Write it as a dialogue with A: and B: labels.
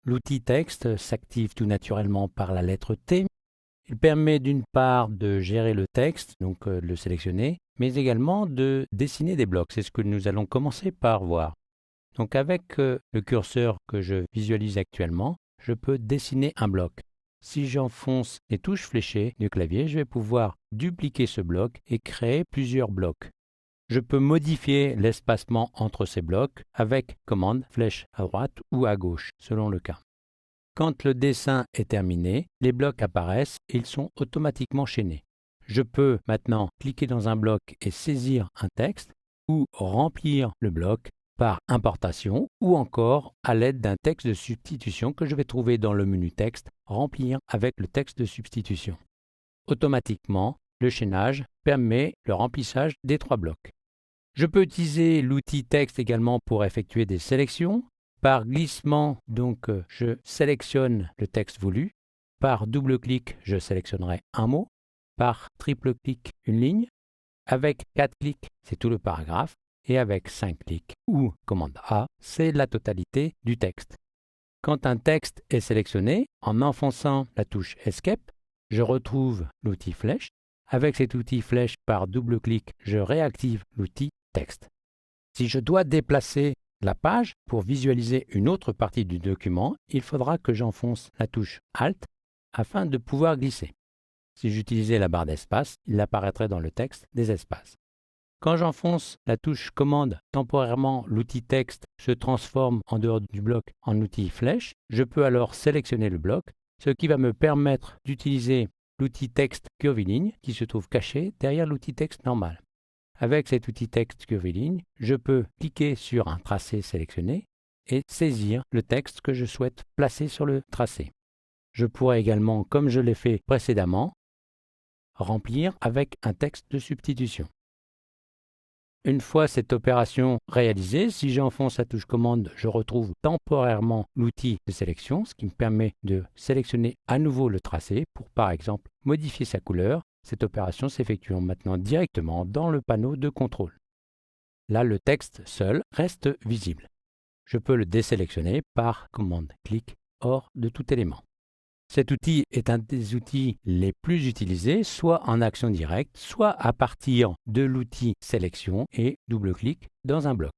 A: L'outil texte s'active tout naturellement par la lettre T. Il permet d'une part de gérer le texte, donc de le sélectionner, mais également de dessiner des blocs. C'est ce que nous allons commencer par voir. Donc avec le curseur que je visualise actuellement, je peux dessiner un bloc. Si j'enfonce les touches fléchées du clavier, je vais pouvoir dupliquer ce bloc et créer plusieurs blocs. Je peux modifier l'espacement entre ces blocs avec commande flèche à droite ou à gauche, selon le cas. Quand le dessin est terminé, les blocs apparaissent et ils sont automatiquement chaînés. Je peux maintenant cliquer dans un bloc et saisir un texte ou remplir le bloc par importation ou encore à l'aide d'un texte de substitution que je vais trouver dans le menu texte, remplir avec le texte de substitution. Automatiquement, le chaînage permet le remplissage des 3 blocs. Je peux utiliser l'outil texte également pour effectuer des sélections. Par glissement, donc, je sélectionne le texte voulu. Par double-clic, je sélectionnerai un mot. Par triple-clic, une ligne. Avec 4 clics, c'est tout le paragraphe. Et avec 5 clics ou commande A, c'est la totalité du texte. Quand un texte est sélectionné, en enfonçant la touche Escape, je retrouve l'outil flèche. Avec cet outil flèche, par double-clic, je réactive l'outil texte. Si je dois déplacer la page pour visualiser une autre partie du document, il faudra que j'enfonce la touche Alt afin de pouvoir glisser. Si j'utilisais la barre d'espace, il apparaîtrait dans le texte des espaces. Quand j'enfonce la touche commande, temporairement l'outil texte se transforme en dehors du bloc en outil flèche. Je peux alors sélectionner le bloc, ce qui va me permettre d'utiliser l'outil texte curviligne qui se trouve caché derrière l'outil texte normal. Avec cet outil texte curviligne, je peux cliquer sur un tracé sélectionné et saisir le texte que je souhaite placer sur le tracé. Je pourrais également, comme je l'ai fait précédemment, remplir avec un texte de substitution. Une fois cette opération réalisée, si j'enfonce la touche commande, je retrouve temporairement l'outil de sélection, ce qui me permet de sélectionner à nouveau le tracé pour, par exemple, modifier sa couleur. Cette opération s'effectue maintenant directement dans le panneau de contrôle. Là, le texte seul reste visible. Je peux le désélectionner par commande clic hors de tout élément. Cet outil est un des outils les plus utilisés, soit en action directe, soit à partir de l'outil sélection et double-clic dans un bloc.